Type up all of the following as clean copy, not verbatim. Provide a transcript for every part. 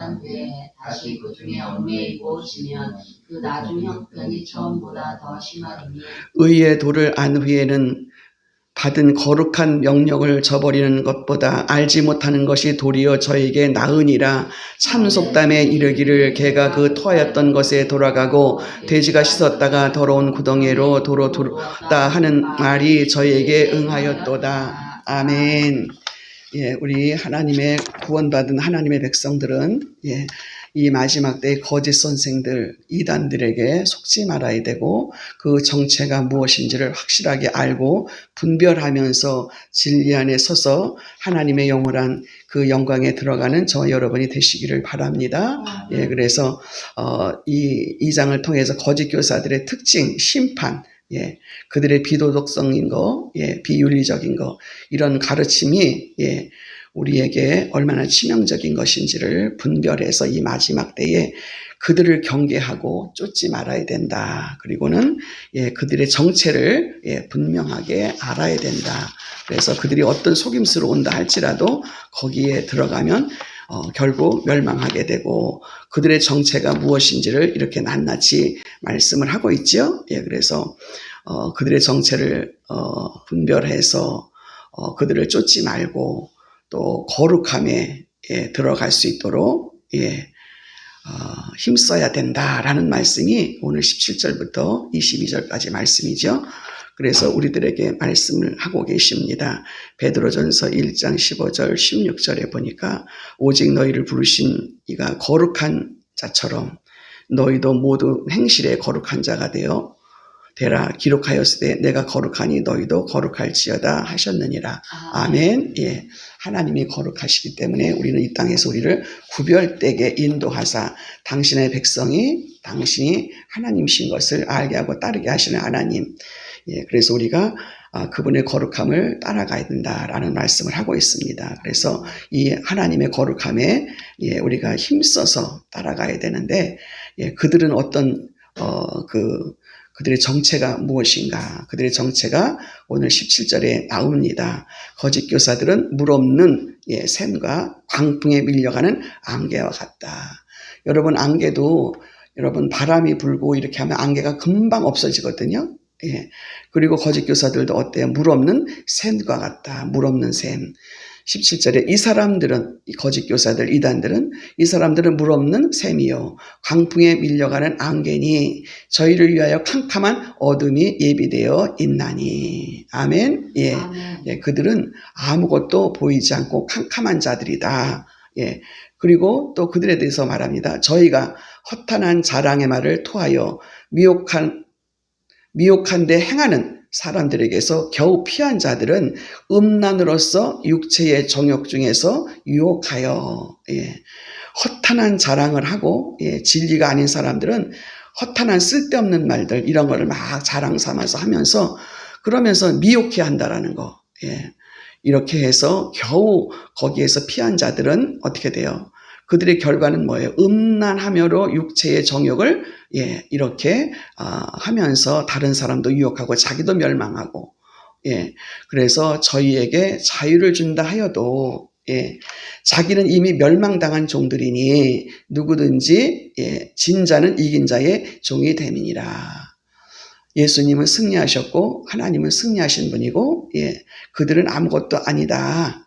후에 다시 그 중에 얽매이고 오시면 그 나중 형편이 처음보다 더 심하리니 의의 도를 안 후에는 받은 거룩한 명령을 저버리는 것보다 알지 못하는 것이 도리어 저에게 나으니라. 참 속담에 이르기를 개가 그 토하였던 것에 돌아가고 돼지가 씻었다가 더러운 구덩이로 도로 들었다 하는 말이 저에게 응하였도다. 아멘. 예, 우리 하나님의 구원받은 하나님의 백성들은 이 마지막 때의 거짓 선생들, 이단들에게 속지 말아야 되고 그 정체가 무엇인지를 확실하게 알고 분별하면서 진리 안에 서서 하나님의 영원한 그 영광에 들어가는 저 여러분이 되시기를 바랍니다. 예, 그래서 이 장을 통해서 거짓 교사들의 특징, 심판, 그들의 비도덕성인 거, 비윤리적인 거, 이런 가르침이 우리에게 얼마나 치명적인 것인지를 분별해서 이 마지막 때에 그들을 경계하고 쫓지 말아야 된다. 그리고는 그들의 정체를 분명하게 알아야 된다. 그래서 그들이 어떤 속임수로 온다 할지라도 거기에 들어가면 결국 멸망하게 되고 그들의 정체가 무엇인지를 이렇게 낱낱이 말씀을 하고 있죠. 그래서 그들의 정체를 분별해서 그들을 쫓지 말고 또 거룩함에 들어갈 수 있도록 힘써야 된다라는 말씀이 오늘 17절부터 22절까지 말씀이죠. 그래서 우리들에게 말씀을 하고 계십니다. 베드로전서 1장 15절 16절에 보니까 오직 너희를 부르신 이가 거룩한 자처럼 너희도 모두 행실에 거룩한 자가 되라 기록하였으되 내가 거룩하니 너희도 거룩할지어다 하셨느니라. 아멘. 하나님이 거룩하시기 때문에 우리는 이 땅에서 우리를 구별되게 인도하사 당신의 백성이 당신이 하나님이신 것을 알게 하고 따르게 하시는 하나님. 그래서 우리가 그분의 거룩함을 따라가야 된다라는 말씀을 하고 있습니다. 그래서 이 하나님의 거룩함에 우리가 힘써서 따라가야 되는데 그들은 어떤 그들의 정체가 무엇인가? 그들의 정체가 오늘 17절에 나옵니다. 거짓 교사들은 물 없는 샘과 광풍에 밀려가는 안개와 같다. 여러분 안개도 여러분 바람이 불고 이렇게 하면 안개가 금방 없어지거든요. 그리고 거짓 교사들도 어때요? 물 없는 샘과 같다. 물 없는 샘. 17절에 이 사람들은 이 거짓 교사들 이단들은 이 사람들은 물 없는 샘이요 광풍에 밀려가는 안개니 저희를 위하여 캄캄한 어둠이 예비되어 있나니. 아멘. 아멘. 그들은 아무것도 보이지 않고 캄캄한 자들이다. 그리고 또 그들에 대해서 말합니다. 저희가 허탄한 자랑의 말을 토하여 미혹한데 행하는 사람들에게서 겨우 피한 자들은 음란으로서 육체의 정욕 중에서 유혹하여 허탄한 자랑을 하고 진리가 아닌 사람들은 허탄한 쓸데없는 말들 이런 거를 막 자랑 삼아서 하면서 그러면서 미혹해 한다라는 거. 이렇게 해서 겨우 거기에서 피한 자들은 어떻게 돼요? 그들의 결과는 뭐예요? 음란하며로 육체의 정욕을 이렇게 하면서 다른 사람도 유혹하고 자기도 멸망하고 그래서 저희에게 자유를 준다 하여도 자기는 이미 멸망당한 종들이니 누구든지 진 자는 이긴 자의 종이 됨이니라. 예수님은 승리하셨고 하나님은 승리하신 분이고 그들은 아무것도 아니다.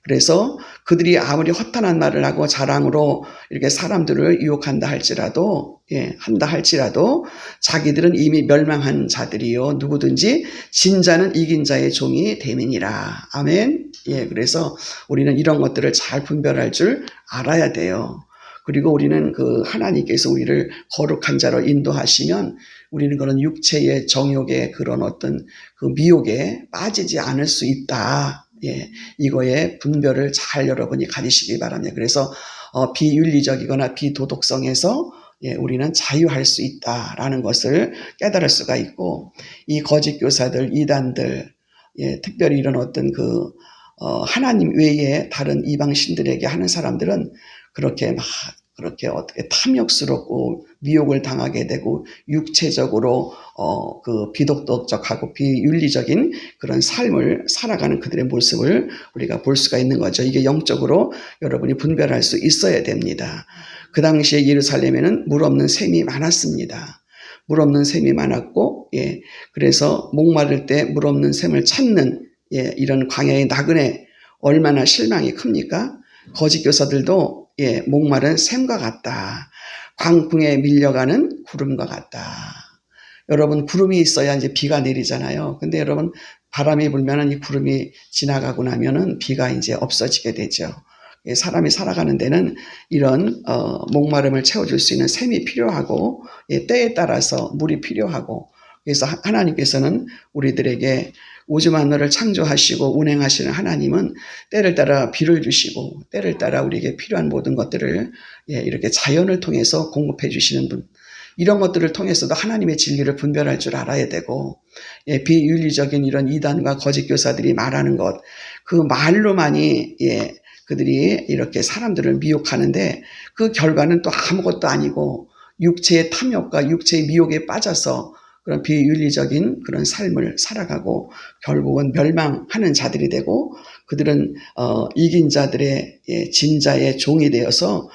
그래서 그들이 아무리 허탄한 말을 하고 자랑으로 이렇게 사람들을 유혹한다 할지라도 자기들은 이미 멸망한 자들이요 누구든지 진 자는 이긴 자의 종이 됨이니라. 아멘. 그래서 우리는 이런 것들을 잘 분별할 줄 알아야 돼요. 그리고 우리는 그 하나님께서 우리를 거룩한 자로 인도하시면 우리는 그런 육체의 정욕의 그런 어떤 그 미혹에 빠지지 않을 수 있다. 이거의 분별을 잘 여러분이 가지시기 바랍니다. 그래서 비윤리적이거나 비도덕성에서 우리는 자유할 수 있다라는 것을 깨달을 수가 있고 이 거짓 교사들, 이단들, 특별히 이런 어떤 하나님 외에 다른 이방 신들에게 하는 사람들은 그렇게 막 그렇게 어떻게 탐욕스럽고 미혹을 당하게 되고 육체적으로 그 비도덕적하고 비윤리적인 그런 삶을 살아가는 그들의 모습을 우리가 볼 수가 있는 거죠. 이게 영적으로 여러분이 분별할 수 있어야 됩니다. 그 당시에 예루살렘에는 물 없는 샘이 많았습니다. 물 없는 샘이 많았고, 그래서 목마를 때 물 없는 샘을 찾는, 이런 광야의 나그네 얼마나 실망이 큽니까? 거짓 교사들도 목마른 샘과 같다. 광풍에 밀려가는 구름과 같다. 여러분, 구름이 있어야 이제 비가 내리잖아요. 근데 여러분, 바람이 불면은 이 구름이 지나가고 나면은 비가 이제 없어지게 되죠. 사람이 살아가는 데는 이런 목마름을 채워줄 수 있는 샘이 필요하고, 때에 따라서 물이 필요하고, 그래서 하나님께서는 우리들에게 오즈 만나를 창조하시고 운행하시는 하나님은 때를 따라 비를 주시고 때를 따라 우리에게 필요한 모든 것들을 이렇게 자연을 통해서 공급해 주시는 분, 이런 것들을 통해서도 하나님의 진리를 분별할 줄 알아야 되고, 비윤리적인 이런 이단과 거짓 교사들이 말하는 것, 그 말로만이 그들이 이렇게 사람들을 미혹하는데 그 결과는 또 아무것도 아니고 육체의 탐욕과 육체의 미혹에 빠져서 그런 비윤리적인 그런 삶을 살아가고 결국은 멸망하는 자들이 되고, 그들은 이긴 자들의 진자의 종이 되어서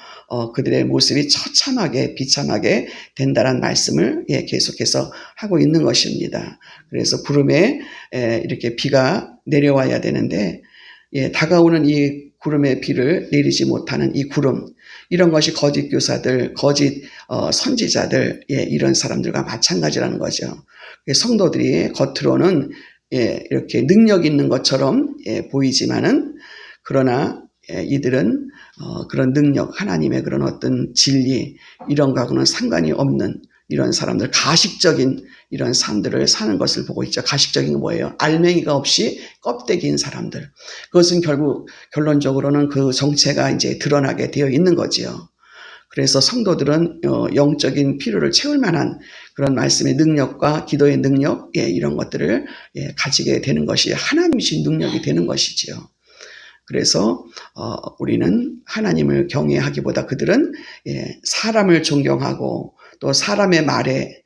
그들의 모습이 처참하게 비참하게 된다는 말씀을 계속해서 하고 있는 것입니다. 그래서 구름에 이렇게 비가 내려와야 되는데 다가오는 이 구름의 비를 내리지 못하는 이 구름, 이런 것이 거짓 교사들, 거짓 선지자들, 이런 사람들과 마찬가지라는 거죠. 성도들이 겉으로는 이렇게 능력 있는 것처럼 보이지만은, 그러나 이들은 그런 능력, 하나님의 그런 어떤 진리, 이런 거하고는 상관이 없는 이런 사람들, 가식적인 이런 삶들을 사는 것을 보고 있죠. 가식적인 게 뭐예요? 알맹이가 없이 껍데기인 사람들. 그것은 결국 결론적으로는 그 정체가 이제 드러나게 되어 있는 거지요. 그래서 성도들은 영적인 필요를 채울 만한 그런 말씀의 능력과 기도의 능력, 이런 것들을 가지게 되는 것이 하나님이신 능력이 되는 것이지요. 그래서 우리는 하나님을 경외하기보다 그들은 사람을 존경하고 또 사람의 말에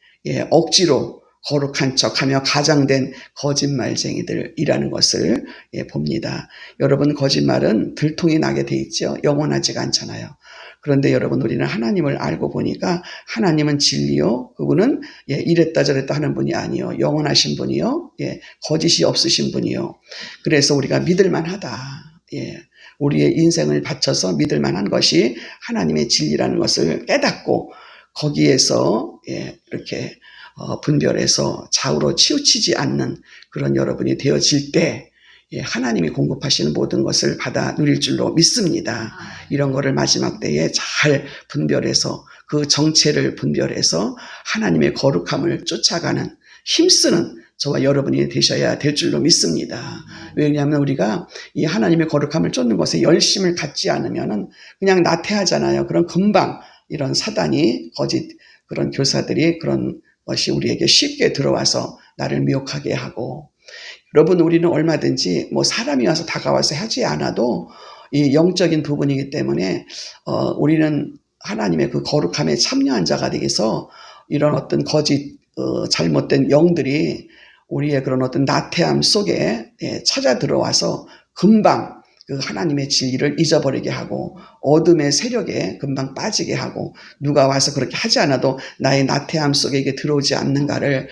억지로 거룩한 척하며 가장된 거짓말쟁이들이라는 것을 봅니다. 여러분, 거짓말은 들통이 나게 돼 있죠. 영원하지가 않잖아요. 그런데 여러분, 우리는 하나님을 알고 보니까 하나님은 진리요, 그분은 이랬다 저랬다 하는 분이 아니요, 영원하신 분이요, 거짓이 없으신 분이요. 그래서 우리가 믿을만하다. 우리의 인생을 바쳐서 믿을만한 것이 하나님의 진리라는 것을 깨닫고 거기에서 이렇게 분별해서 좌우로 치우치지 않는 그런 여러분이 되어질 때 하나님이 공급하시는 모든 것을 받아 누릴 줄로 믿습니다. 이런 거를 마지막 때에 잘 분별해서 그 정체를 분별해서 하나님의 거룩함을 쫓아가는 힘쓰는 저와 여러분이 되셔야 될 줄로 믿습니다. 왜냐하면 우리가 이 하나님의 거룩함을 쫓는 것에 열심을 갖지 않으면 그냥 나태하잖아요. 그럼 금방 이런 사단이, 거짓 그런 교사들이 그런 것이 우리에게 쉽게 들어와서 나를 미혹하게 하고, 여러분, 우리는 얼마든지 뭐 사람이 와서 다가와서 하지 않아도 이 영적인 부분이기 때문에 우리는 하나님의 그 거룩함에 참여한 자가 되어서 이런 어떤 거짓 잘못된 영들이 우리의 그런 어떤 나태함 속에 찾아 들어와서 금방 그 하나님의 진리를 잊어버리게 하고 어둠의 세력에 금방 빠지게 하고, 누가 와서 그렇게 하지 않아도 나의 나태함 속에 이게 들어오지 않는가를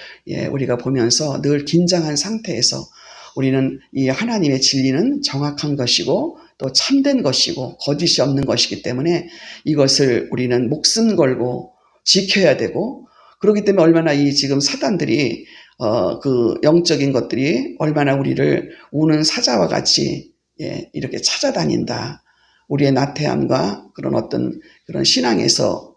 우리가 보면서 늘 긴장한 상태에서, 우리는 이 하나님의 진리는 정확한 것이고 또 참된 것이고 거짓이 없는 것이기 때문에 이것을 우리는 목숨 걸고 지켜야 되고, 그렇기 때문에 얼마나 이 지금 사단들이 그 영적인 것들이 얼마나 우리를 우는 사자와 같이 이렇게 찾아다닌다. 우리의 나태함과 그런 어떤 그런 신앙에서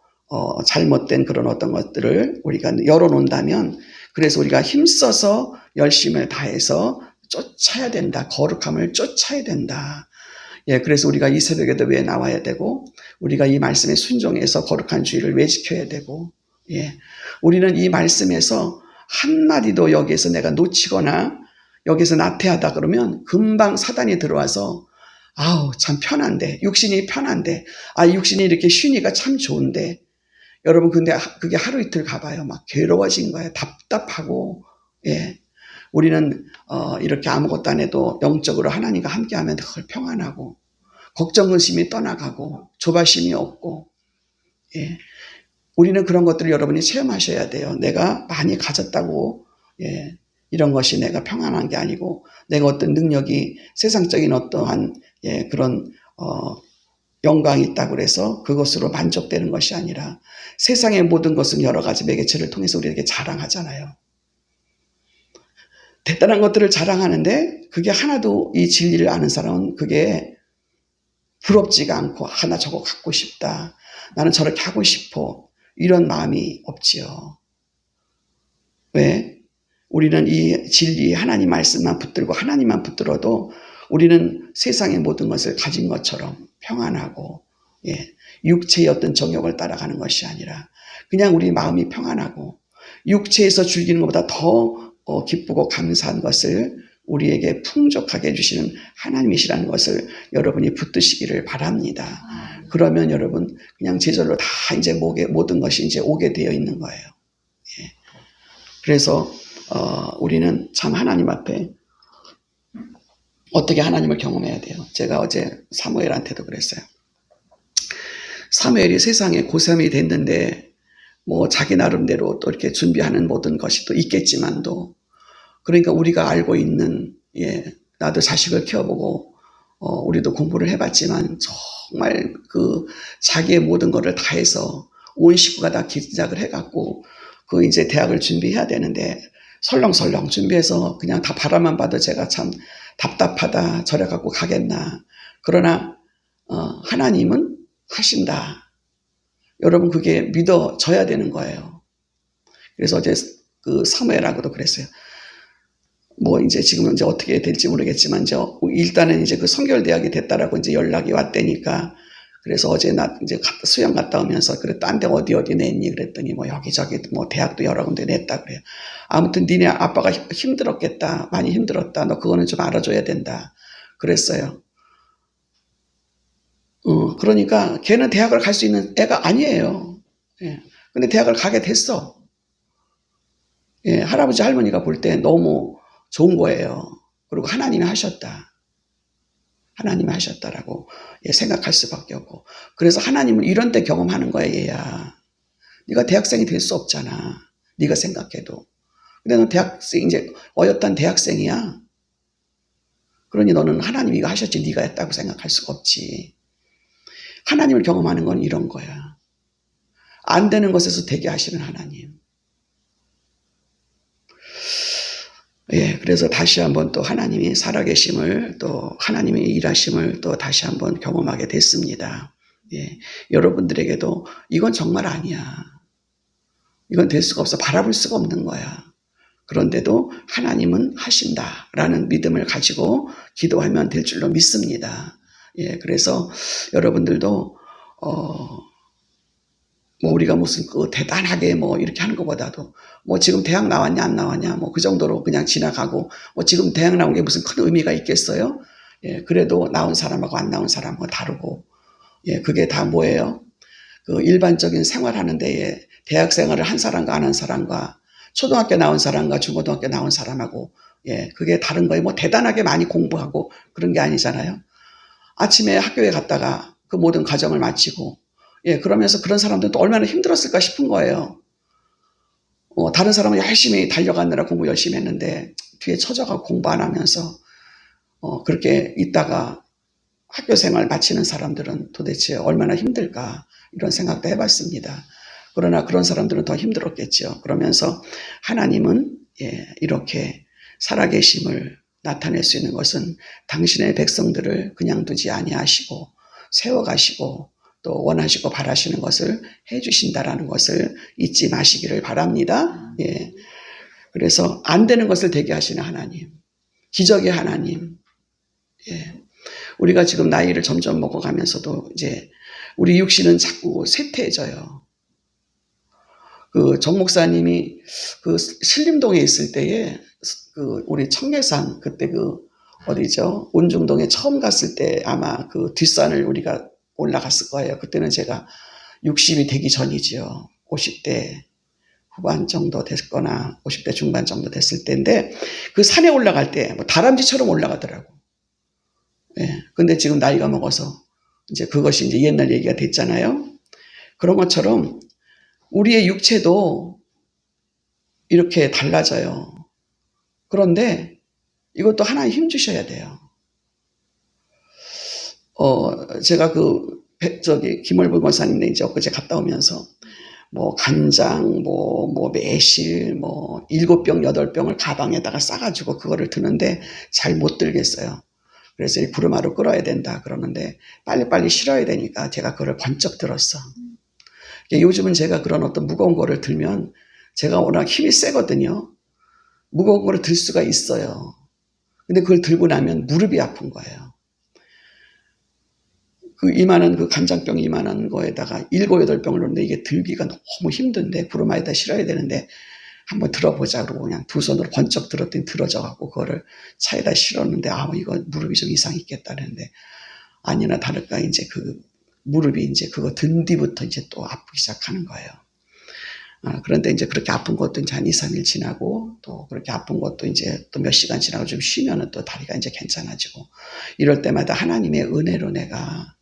잘못된 그런 어떤 것들을 우리가 열어놓는다면, 그래서 우리가 힘써서 열심을 다해서 쫓아야 된다. 거룩함을 쫓아야 된다. 그래서 우리가 이 새벽에도 왜 나와야 되고, 우리가 이 말씀에 순종해서 거룩한 주의를 왜 지켜야 되고, 우리는 이 말씀에서 한마디도 여기에서 내가 놓치거나 여기서 나태하다 그러면 금방 사단이 들어와서 아우, 참 편한데, 육신이 편한데, 육신이 이렇게 쉬니까 참 좋은데, 여러분, 근데 그게 하루 이틀 가봐요. 막 괴로워진 거예요. 답답하고, 예. 우리는, 이렇게 아무것도 안 해도 영적으로 하나님과 함께 하면 늘 평안하고, 걱정, 근심이 떠나가고, 조바심이 없고, 예. 우리는 그런 것들을 여러분이 체험하셔야 돼요. 내가 많이 가졌다고, 예. 이런 것이 내가 평안한 게 아니고, 내가 어떤 능력이 세상적인 어떠한, 예, 그런, 영광이 있다고 그래서 그것으로 만족되는 것이 아니라 세상의 모든 것은 여러 가지 매개체를 통해서 우리에게 자랑하잖아요. 대단한 것들을 자랑하는데 그게 하나도 이 진리를 아는 사람은 그게 부럽지가 않고 나 저거 갖고 싶다. 나는 저렇게 하고 싶어. 이런 마음이 없지요. 왜? 우리는 이 진리 하나님 말씀만 붙들고 하나님만 붙들어도 우리는 세상의 모든 것을 가진 것처럼 평안하고, 예, 육체의 어떤 정욕을 따라가는 것이 아니라 그냥 우리 마음이 평안하고 육체에서 즐기는 것보다 더 기쁘고 감사한 것을 우리에게 풍족하게 해주시는 하나님이시라는 것을 여러분이 붙드시기를 바랍니다. 그러면 여러분 그냥 제절로 다 이제 모든 것이 이제 오게 되어 있는 거예요. 예. 그래서 우리는 참 하나님 앞에 어떻게 하나님을 경험해야 돼요. 제가 어제 사무엘한테도 그랬어요. 사무엘이 세상에 고3이 됐는데 뭐 자기 나름대로 또 이렇게 준비하는 모든 것이 또 있겠지만도, 그러니까 우리가 알고 있는, 예, 나도 자식을 키워보고 우리도 공부를 해봤지만 정말 그 자기의 모든 것을 다해서 온 식구가 다 기작을 해갖고 그 이제 대학을 준비해야 되는데 설렁설렁 준비해서 그냥 다 바라만 봐도 제가 참 답답하다, 저래 갖고 가겠나. 그러나 하나님은 하신다. 여러분 그게 믿어져야 되는 거예요. 그래서 어제 그 사무엘하고도 그랬어요. 뭐 이제 지금은 이제 어떻게 될지 모르겠지만 이제 일단은 이제 그 선결대학이 됐다라고 이제 연락이 왔다니까. 그래서 어제 나 이제 수영 갔다 오면서 그래 딴 데 어디 냈니 그랬더니 뭐 여기저기 뭐 대학도 여러 군데 냈다 그래요. 아무튼 니네 아빠가 힘들었겠다, 많이 힘들었다, 너 그거는 좀 알아줘야 된다 그랬어요. 그러니까 걔는 대학을 갈 수 있는 애가 아니에요. 예. 근데 대학을 가게 됐어. 예, 할아버지 할머니가 볼 때 너무 좋은 거예요. 그리고 하나님이 하셨다. 하나님이 하셨다라고, 예, 생각할 수밖에 없고. 그래서 하나님은 이런 때 경험하는 거야, 얘야. 네가 대학생이 될 수 없잖아. 네가 생각해도. 근데 너 대학생, 이제 어엿한 대학생이야. 그러니 너는 하나님이 이거 하셨지 네가 했다고 생각할 수가 없지. 하나님을 경험하는 건 이런 거야. 안 되는 것에서 되게 하시는 하나님. 예, 그래서 다시 한번 또 하나님이 살아계심을, 또 하나님의 일하심을 또 다시 한번 경험하게 됐습니다. 예, 여러분들에게도 이건 정말 아니야. 이건 될 수가 없어. 바라볼 수가 없는 거야. 그런데도 하나님은 하신다라는 믿음을 가지고 기도하면 될 줄로 믿습니다. 예, 그래서 여러분들도 뭐 우리가 무슨 그 대단하게 뭐 이렇게 하는 것보다도 뭐 지금 대학 나왔냐 안 나왔냐 뭐 그 정도로 그냥 지나가고, 뭐 지금 대학 나온 게 무슨 큰 의미가 있겠어요? 예, 그래도 나온 사람하고 안 나온 사람하고 다르고, 예, 그게 다 뭐예요? 그 일반적인 생활하는 데에 대학 생활을 한 사람과 안 한 사람과 초등학교 나온 사람과 중고등학교 나온 사람하고, 예, 그게 다른 거예요. 뭐 대단하게 많이 공부하고 그런 게 아니잖아요. 아침에 학교에 갔다가 그 모든 과정을 마치고, 예, 그러면서 그런 사람들은 또 얼마나 힘들었을까 싶은 거예요. 다른 사람은 열심히 달려가느라 공부 열심히 했는데 뒤에 처져가고 공부 안 하면서 그렇게 있다가 학교 생활 마치는 사람들은 도대체 얼마나 힘들까, 이런 생각도 해봤습니다. 그러나 그런 사람들은 더 힘들었겠죠. 그러면서 하나님은, 예, 이렇게 살아계심을 나타낼 수 있는 것은 당신의 백성들을 그냥 두지 아니하시고 세워가시고 또 원하시고 바라시는 것을 해주신다라는 것을 잊지 마시기를 바랍니다. 예. 그래서 안 되는 것을 되게 하시는 하나님, 기적의 하나님. 예. 우리가 지금 나이를 점점 먹어가면서도 이제 우리 육신은 자꾸 쇠퇴해져요. 그 정 목사님이 그 신림동에 있을 때에 그 우리 청계산 그때 그 어디죠? 온중동에 처음 갔을 때 아마 그 뒷산을 우리가 올라갔을 거예요. 그때는 제가 60이 되기 전이지요. 50대 후반 정도 됐거나 50대 중반 정도 됐을 때인데 그 산에 올라갈 때 뭐 다람쥐처럼 올라가더라고. 예. 근데 지금 나이가 먹어서 이제 그것이 이제 옛날 얘기가 됐잖아요. 그런 것처럼 우리의 육체도 이렇게 달라져요. 그런데 이것도 하나님 힘 주셔야 돼요. 제가 김월부 권사님네 이제 엊그제 갔다 오면서 뭐 간장, 매실, 7병, 8병을 가방에다가 싸가지고 그거를 드는데 잘 못 들겠어요. 그래서 이 구름하러 끌어야 된다 그러는데 빨리빨리 실어야 되니까 제가 그걸 번쩍 들었어. 요즘은 제가 그런 어떤 무거운 거를 들면 제가 워낙 힘이 세거든요. 무거운 거를 들 수가 있어요. 근데 그걸 들고 나면 무릎이 아픈 거예요. 그 이만한 그 간장병 이만한 거에다가 7, 8병을 넣는데 이게 들기가 너무 힘든데 구름아에다 실어야 되는데 한번 들어보자 그러고 그냥 두 손으로 번쩍 들었더니 들어져갖고 그거를 차에다 실었는데 이거 무릎이 좀 이상 있겠다는데 아니나 다를까 이제 그 무릎이 이제 그거 든 뒤부터 이제 또 아프기 시작하는 거예요. 그런데 이제 그렇게 아픈 것도 이제 한 2, 3일 지나고 또 그렇게 아픈 것도 이제 또 몇 시간 지나고 좀 쉬면은 또 다리가 이제 괜찮아지고 이럴 때마다 하나님의 은혜로 내가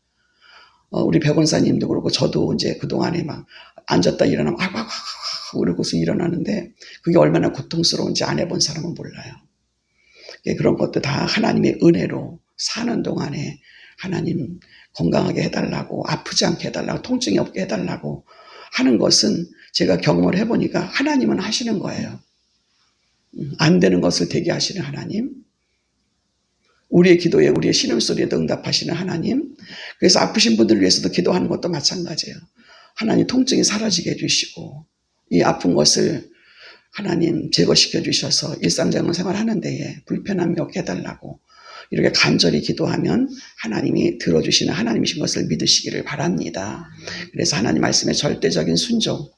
우리 백원사님도 그렇고 저도 이제 그동안에 막 앉았다 일어나면 그러고서 일어나는데 그게 얼마나 고통스러운지 안 해본 사람은 몰라요. 그런 것도 다 하나님의 은혜로 사는 동안에 하나님 건강하게 해달라고 아프지 않게 해달라고 통증이 없게 해달라고 하는 것은 제가 경험을 해보니까 하나님은 하시는 거예요. 안 되는 것을 되게 하시는 하나님, 우리의 기도에 우리의 신음소리에 응답하시는 하나님, 그래서 아프신 분들을 위해서도 기도하는 것도 마찬가지예요. 하나님 통증이 사라지게 해주시고 이 아픈 것을 하나님 제거시켜 주셔서 일상적인 생활하는 데에 불편함이 없게 해달라고 이렇게 간절히 기도하면 하나님이 들어주시는 하나님이신 것을 믿으시기를 바랍니다. 그래서 하나님 말씀에 절대적인 순종,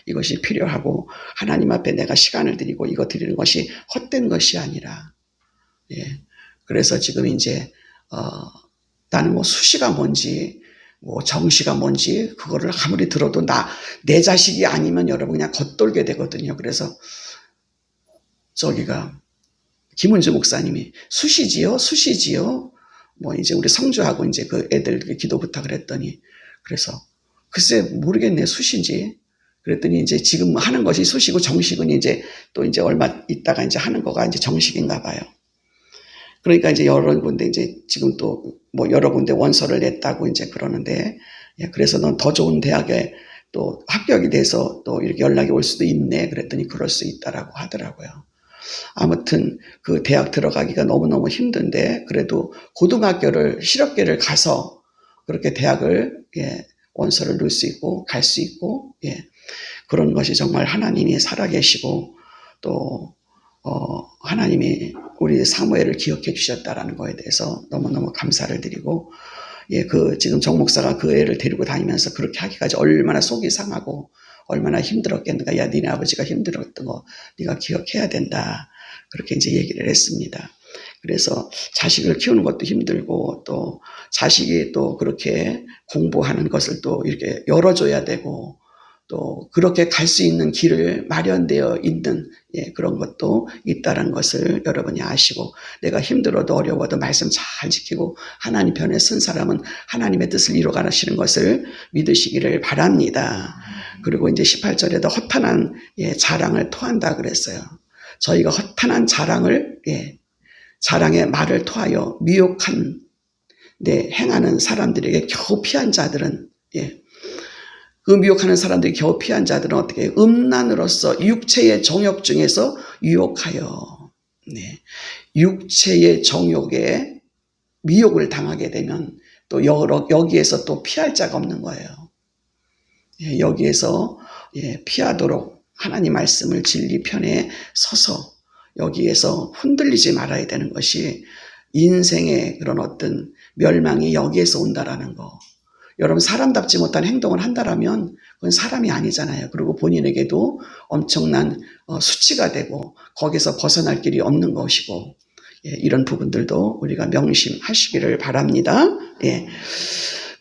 이것이 필요하고 하나님 앞에 내가 시간을 드리고 이거 드리는 것이 헛된 것이 아니라, 그래서 지금 이제 나는 수시가 뭔지 정시가 뭔지 그거를 아무리 들어도 내 자식이 아니면 여러분 그냥 겉돌게 되거든요. 그래서 김은주 목사님이 수시지요? 이제 우리 성주하고 이제 그 애들 기도 부탁을 했더니 그래서 글쎄 모르겠네 수시인지. 그랬더니 이제 지금 하는 것이 수시고 정식은 이제 또 이제 얼마 있다가 이제 하는 거가 이제 정식인가 봐요. 그러니까 이제 여러 군데 이제 지금 또 여러 군데 원서를 냈다고 이제 그러는데, 그래서 넌 더 좋은 대학에 또 합격이 돼서 또 이렇게 연락이 올 수도 있네. 그랬더니 그럴 수 있다라고 하더라고요. 아무튼 그 대학 들어가기가 너무너무 힘든데 그래도 고등학교를 실업계를 가서 그렇게 대학을 원서를 넣을 수 있고 갈 수 있고 그런 것이 정말 하나님이 살아계시고 또 하나님이 우리 사무엘을 기억해 주셨다라는 거에 대해서 너무너무 감사를 드리고 지금 정 목사가 그 애를 데리고 다니면서 그렇게 하기까지 얼마나 속이 상하고 얼마나 힘들었겠는가. 야, 니네 아버지가 힘들었던 거 네가 기억해야 된다. 그렇게 이제 얘기를 했습니다. 그래서 자식을 키우는 것도 힘들고 또 자식이 또 그렇게 공부하는 것을 또 이렇게 열어줘야 되고 또 그렇게 갈 수 있는 길을 마련되어 있는 그런 것도 있다는 것을 여러분이 아시고 내가 힘들어도 어려워도 말씀 잘 지키고 하나님 편에 선 사람은 하나님의 뜻을 이루어가시는 것을 믿으시기를 바랍니다. 그리고 이제 18절에도 허탄한 자랑을 토한다 그랬어요. 저희가 허탄한 자랑의 말을 토하여 미혹한 행하는 사람들에게 겨우 피한 자들은 그 미혹하는 사람들이 겨우 피한 자들은 어떻게 음란으로서 육체의 정욕 중에서 유혹하여 육체의 정욕에 미혹을 당하게 되면 또 여기에서 또 피할 자가 없는 거예요. 여기에서 피하도록 하나님 말씀을 진리 편에 서서 여기에서 흔들리지 말아야 되는 것이 인생의 그런 어떤 멸망이 여기에서 온다라는 거. 여러분 사람답지 못한 행동을 한다라면 그건 사람이 아니잖아요. 그리고 본인에게도 엄청난 수치가 되고 거기서 벗어날 길이 없는 것이고 이런 부분들도 우리가 명심하시기를 바랍니다.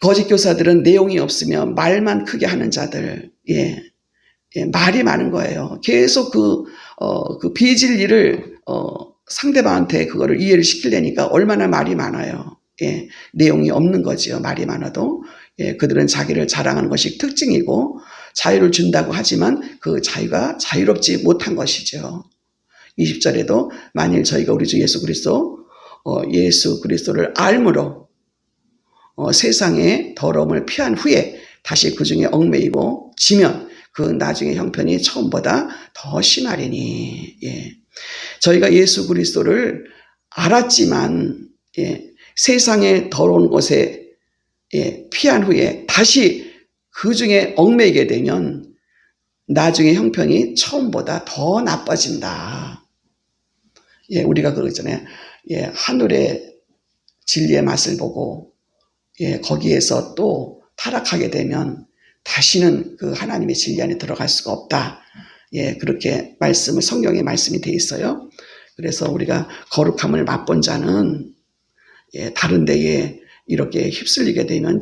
거짓 교사들은 내용이 없으면 말만 크게 하는 자들, 말이 많은 거예요. 계속 그 비진리를 상대방한테 그거를 이해를 시키려니까 얼마나 말이 많아요. 내용이 없는 거지요. 말이 많아도. 그들은 자기를 자랑하는 것이 특징이고 자유를 준다고 하지만 그 자유가 자유롭지 못한 것이죠. 20절에도 만일 저희가 우리 주 예수 그리스도를 알므로 세상의 더러움을 피한 후에 다시 그 중에 얽매이고 지면 그 나중에 형편이 처음보다 더 심하리니. 저희가 예수 그리스도를 알았지만 세상의 더러운 곳에 피한 후에 다시 그 중에 얽매이게 되면 나중에 형편이 처음보다 더 나빠진다. 우리가 그러잖아요. 하늘의 진리의 맛을 보고 거기에서 또 타락하게 되면 다시는 그 하나님의 진리 안에 들어갈 수가 없다. 그렇게 성경에 말씀이 돼 있어요. 그래서 우리가 거룩함을 맛본 자는 다른 데에 이렇게 휩쓸리게 되면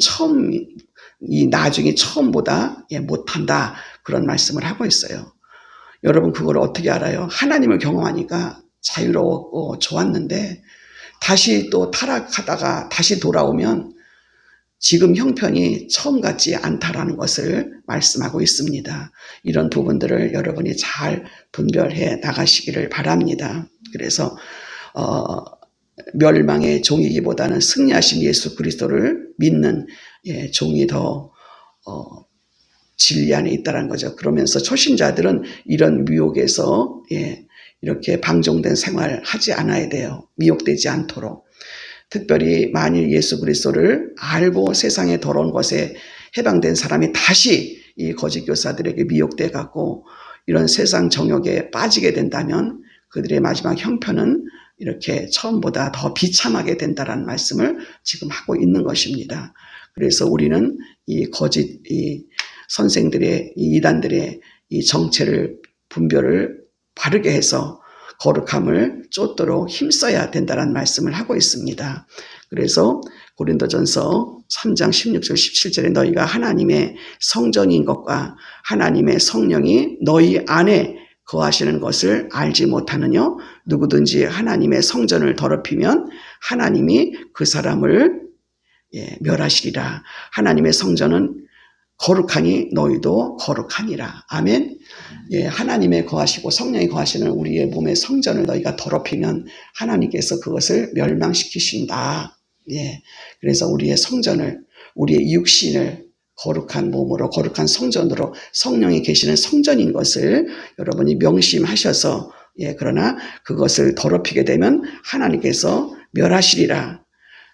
나중에 처음보다 못한다. 그런 말씀을 하고 있어요. 여러분 그걸 어떻게 알아요? 하나님을 경험하니까 자유로웠고 좋았는데 다시 또 타락하다가 다시 돌아오면 지금 형편이 처음 같지 않다라는 것을 말씀하고 있습니다. 이런 부분들을 여러분이 잘 분별해 나가시기를 바랍니다. 그래서 멸망의 종이기보다는 승리하신 예수 그리스도를 믿는 종이 더 진리 안에 있다는 거죠. 그러면서 초신자들은 이런 미혹에서 이렇게 방종된 생활을 하지 않아야 돼요. 미혹되지 않도록. 특별히 만일 예수 그리스도를 알고 세상의 더러운 것에 해방된 사람이 다시 이 거짓 교사들에게 미혹돼 갖고 이런 세상 정욕에 빠지게 된다면 그들의 마지막 형편은 이렇게 처음보다 더 비참하게 된다라는 말씀을 지금 하고 있는 것입니다. 그래서 우리는 이 거짓 선생들의 이단들의 이 정체를 분별을 바르게 해서 거룩함을 쫓도록 힘써야 된다는 말씀을 하고 있습니다. 그래서 고린도전서 3장 16절 17절에 너희가 하나님의 성전인 것과 하나님의 성령이 너희 안에 거하시는 것을 알지 못하느냐? 누구든지 하나님의 성전을 더럽히면 하나님이 그 사람을 멸하시리라. 하나님의 성전은 거룩하니 너희도 거룩하니라. 아멘. 하나님의 거하시고 성령이 거하시는 우리의 몸의 성전을 너희가 더럽히면 하나님께서 그것을 멸망시키신다. 그래서 우리의 성전을, 우리의 육신을 거룩한 몸으로, 거룩한 성전으로 성령이 계시는 성전인 것을 여러분이 명심하셔서, 그러나 그것을 더럽히게 되면 하나님께서 멸하시리라.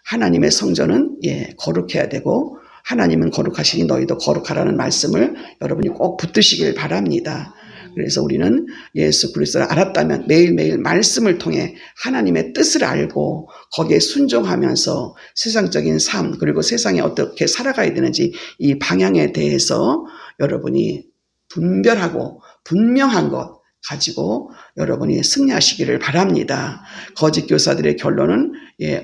하나님의 성전은 거룩해야 되고 하나님은 거룩하시니 너희도 거룩하라는 말씀을 여러분이 꼭 붙드시길 바랍니다. 그래서 우리는 예수 그리스도를 알았다면 매일매일 말씀을 통해 하나님의 뜻을 알고 거기에 순종하면서 세상적인 삶 그리고 세상에 어떻게 살아가야 되는지 이 방향에 대해서 여러분이 분별하고 분명한 것 가지고 여러분이 승리하시기를 바랍니다. 거짓 교사들의 결론은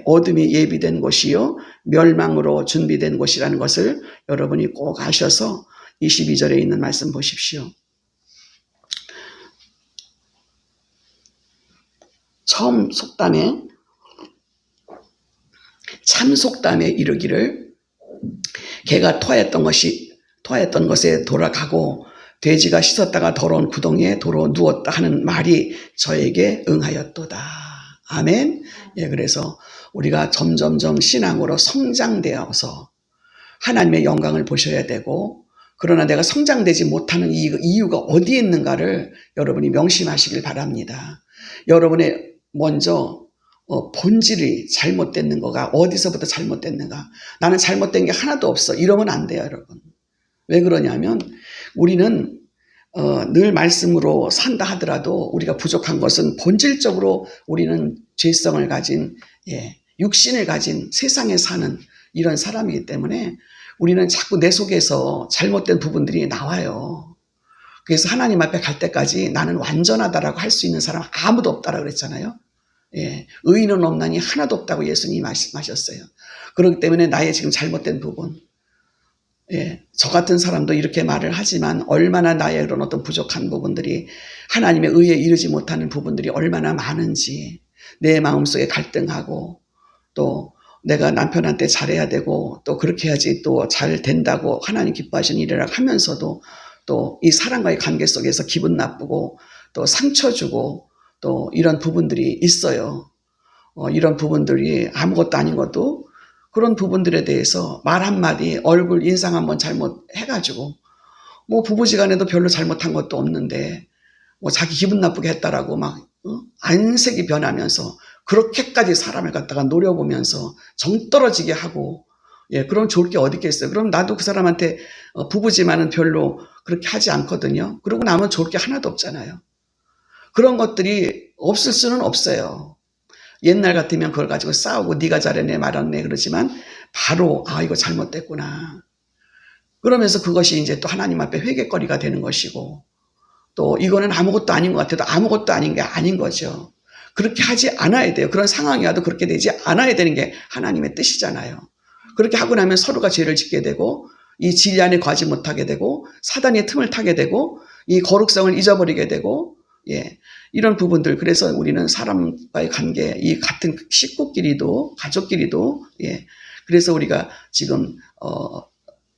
어둠이 예비된 곳이요 멸망으로 준비된 곳이라는 것을 여러분이 꼭 아셔서 22절에 있는 말씀 보십시오. 처음 속담에 참 속담에 이르기를 개가 토하였던 것에 돌아가고 돼지가 씻었다가 더러운 구덩이에 도로 누웠다 하는 말이 저에게 응하였도다. 아멘. 그래서 우리가 점점점 신앙으로 성장되어서 하나님의 영광을 보셔야 되고 그러나 내가 성장되지 못하는 이유가 어디에 있는가를 여러분이 명심하시길 바랍니다. 여러분의 먼저 본질이 잘못됐는 거가 어디서부터 잘못됐는가. 나는 잘못된 게 하나도 없어. 이러면 안 돼요, 여러분. 왜 그러냐면 우리는 늘 말씀으로 산다 하더라도 우리가 부족한 것은 본질적으로 우리는 죄성을 가진 육신을 가진 세상에 사는 이런 사람이기 때문에 우리는 자꾸 내 속에서 잘못된 부분들이 나와요. 그래서 하나님 앞에 갈 때까지 나는 완전하다라고 할 수 있는 사람 아무도 없다라고 그랬잖아요. 예, 의인은 없나니 하나도 없다고 예수님이 말씀하셨어요. 그렇기 때문에 나의 지금 잘못된 부분, 예, 저 같은 사람도 이렇게 말을 하지만 얼마나 나의 그런 어떤 부족한 부분들이 하나님의 의에 이르지 못하는 부분들이 얼마나 많은지, 내 마음속에 갈등하고 또 내가 남편한테 잘해야 되고 또 그렇게 해야지 또 잘 된다고 하나님 기뻐하시는 일이라 하면서도 또 이 사람과의 관계 속에서 기분 나쁘고 또 상처 주고 또 이런 부분들이 있어요. 이런 부분들이 아무것도 아닌 것도 그런 부분들에 대해서 말 한마디, 얼굴 인상 한번 잘못해가지고 뭐 부부지간에도 별로 잘못한 것도 없는데 뭐 자기 기분 나쁘게 했다라고 막 안색이 변하면서 그렇게까지 사람을 갖다가 노려보면서 정 떨어지게 하고, 예, 그럼 좋을 게 어디 있겠어요. 그럼 나도 그 사람한테 부부지만은 별로 그렇게 하지 않거든요. 그러고 나면 좋을 게 하나도 없잖아요. 그런 것들이 없을 수는 없어요. 옛날 같으면 그걸 가지고 싸우고 네가 잘했네 말았네 그러지만 바로 이거 잘못됐구나. 그러면서 그것이 이제 또 하나님 앞에 회개거리가 되는 것이고 또 이거는 아무것도 아닌 것 같아도 아무것도 아닌 게 아닌 거죠. 그렇게 하지 않아야 돼요. 그런 상황이 와도 그렇게 되지 않아야 되는 게 하나님의 뜻이잖아요. 그렇게 하고 나면 서로가 죄를 짓게 되고 이 진리 안에 거하지 못하게 되고 사단의 틈을 타게 되고 이 거룩성을 잊어버리게 되고, 예, 이런 부분들. 그래서 우리는 사람과의 관계, 이 같은 식구끼리도 가족끼리도, 예, 그래서 우리가 지금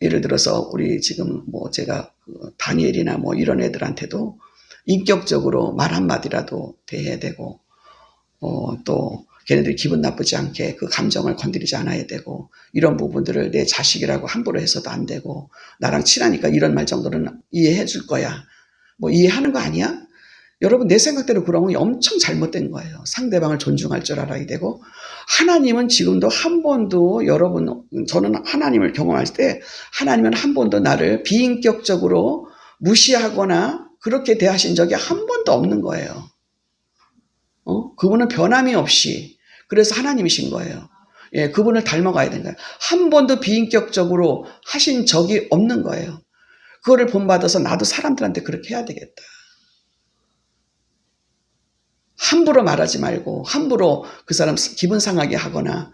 예를 들어서 우리 지금 뭐 제가 다니엘이나 뭐 이런 애들한테도 인격적으로 말 한마디라도 대해야 되고 또 걔네들이 기분 나쁘지 않게 그 감정을 건드리지 않아야 되고 이런 부분들을 내 자식이라고 함부로 해서도 안 되고 나랑 친하니까 이런 말 정도는 이해해 줄 거야. 뭐 이해하는 거 아니야? 여러분 내 생각대로 그러면 엄청 잘못된 거예요. 상대방을 존중할 줄 알아야 되고 하나님은 지금도 한 번도 여러분 저는 하나님을 경험할 때 하나님은 한 번도 나를 비인격적으로 무시하거나 그렇게 대하신 적이 한 번도 없는 거예요. 그분은 변함이 없이 그래서 하나님이신 거예요. 예, 그분을 닮아가야 되는 거예요. 한 번도 비인격적으로 하신 적이 없는 거예요. 그거를 본받아서 나도 사람들한테 그렇게 해야 되겠다. 함부로 말하지 말고 함부로 그 사람 기분 상하게 하거나,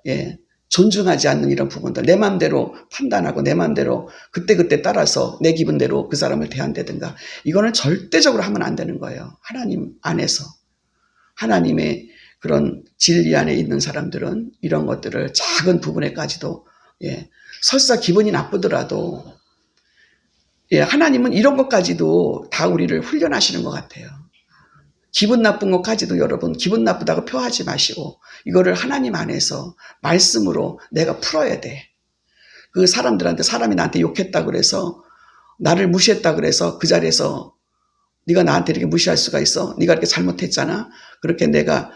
예, 존중하지 않는 이런 부분들, 내 마음대로 판단하고 내 마음대로 그때그때 따라서 내 기분대로 그 사람을 대한다든가 이거는 절대적으로 하면 안 되는 거예요. 하나님 안에서 하나님의 그런 진리 안에 있는 사람들은 이런 것들을 작은 부분에까지도, 예, 설사 기분이 나쁘더라도, 예, 하나님은 이런 것까지도 다 우리를 훈련하시는 것 같아요. 기분 나쁜 것까지도 여러분 기분 나쁘다고 표하지 마시고 이거를 하나님 안에서 말씀으로 내가 풀어야 돼. 그 사람들한테 사람이 나한테 욕했다 그래서 나를 무시했다 그래서 그 자리에서 네가 나한테 이렇게 무시할 수가 있어? 네가 이렇게 잘못했잖아. 그렇게 내가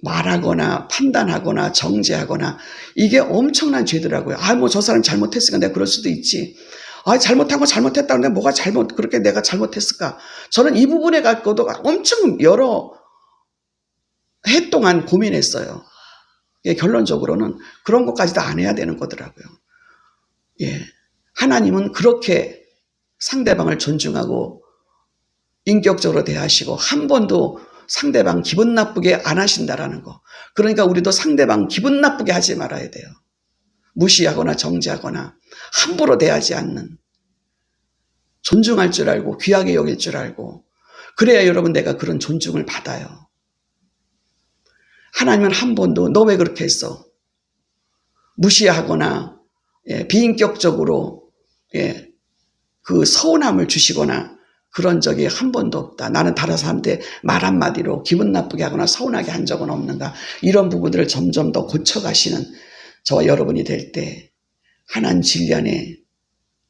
말하거나 판단하거나 정죄하거나 이게 엄청난 죄더라고요. 뭐 저 사람이 잘못했으니까 내가 그럴 수도 있지. 잘못한 거 잘못했다는데 뭐가 그렇게 내가 잘못했을까? 저는 이 부분에 갖고도 엄청 여러 해 동안 고민했어요. 예, 결론적으로는 그런 것까지도 안 해야 되는 거더라고요. 예, 하나님은 그렇게 상대방을 존중하고 인격적으로 대하시고 한 번도 상대방 기분 나쁘게 안 하신다라는 거. 그러니까 우리도 상대방 기분 나쁘게 하지 말아야 돼요. 무시하거나 정죄하거나 함부로 대하지 않는, 존중할 줄 알고 귀하게 여길 줄 알고 그래야 여러분 내가 그런 존중을 받아요. 하나님은 한 번도 너 왜 그렇게 했어? 무시하거나, 예, 비인격적으로, 예, 그 서운함을 주시거나 그런 적이 한 번도 없다. 나는 다른 사람한테 말 한마디로 기분 나쁘게 하거나 서운하게 한 적은 없는가. 이런 부분들을 점점 더 고쳐가시는 저와 여러분이 될 때 하나님 진리 안에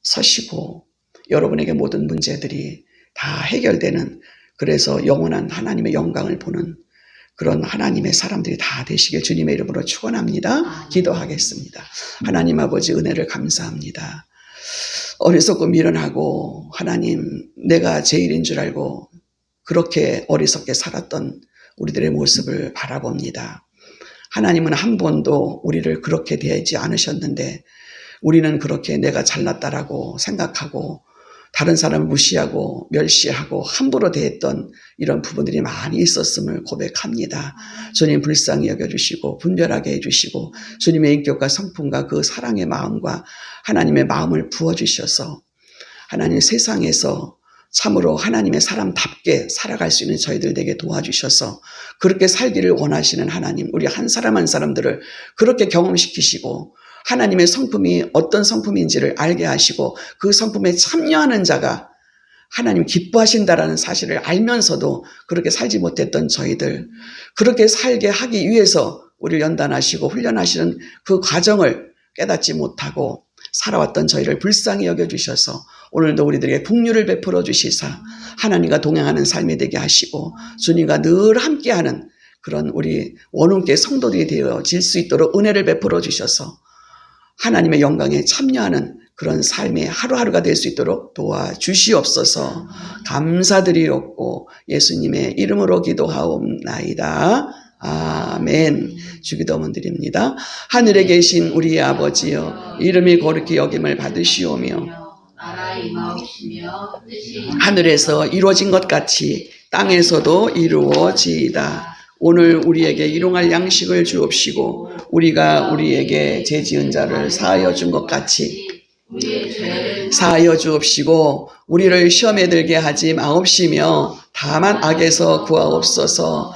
서시고 여러분에게 모든 문제들이 다 해결되는, 그래서 영원한 하나님의 영광을 보는 그런 하나님의 사람들이 다 되시길 주님의 이름으로 축원합니다. 기도하겠습니다. 하나님 아버지 은혜를 감사합니다. 어리석고 미련하고 하나님 내가 제일인 줄 알고 그렇게 어리석게 살았던 우리들의 모습을 바라봅니다. 하나님은 한 번도 우리를 그렇게 대하지 않으셨는데 우리는 그렇게 내가 잘났다라고 생각하고 다른 사람을 무시하고 멸시하고 함부로 대했던 이런 부분들이 많이 있었음을 고백합니다. 주님 불쌍히 여겨주시고 분별하게 해주시고 주님의 인격과 성품과 그 사랑의 마음과 하나님의 마음을 부어주셔서 하나님 세상에서 참으로 하나님의 사람답게 살아갈 수 있는 저희들 되게 도와주셔서 그렇게 살기를 원하시는 하나님, 우리 한 사람 한 사람들을 그렇게 경험시키시고 하나님의 성품이 어떤 성품인지를 알게 하시고 그 성품에 참여하는 자가 하나님 기뻐하신다라는 사실을 알면서도 그렇게 살지 못했던 저희들, 그렇게 살게 하기 위해서 우리를 연단하시고 훈련하시는 그 과정을 깨닫지 못하고 살아왔던 저희를 불쌍히 여겨주셔서 오늘도 우리들에게 긍휼을 베풀어 주시사 하나님과 동행하는 삶이 되게 하시고 주님과 늘 함께하는 그런 우리 원흥교회 성도들이 되어질 수 있도록 은혜를 베풀어 주셔서 하나님의 영광에 참여하는 그런 삶의 하루하루가 될 수 있도록 도와주시옵소서. 감사드리옵고 예수님의 이름으로 기도하옵나이다. 아멘. 주기도문 드립니다. 하늘에 계신 우리 아버지여, 이름이 거룩히 여김을 받으시오며 나라 임하옵시며 뜻이 하늘에서 이루어진 것 같이 땅에서도 이루어지이다. 오늘 우리에게 일용할 양식을 주옵시고 우리가 우리에게 죄 지은 자를 사하여 준 것 같이 우리의 죄를 사하여 주옵시고 우리를 시험에 들게 하지 마옵시며 다만 악에서 구하옵소서.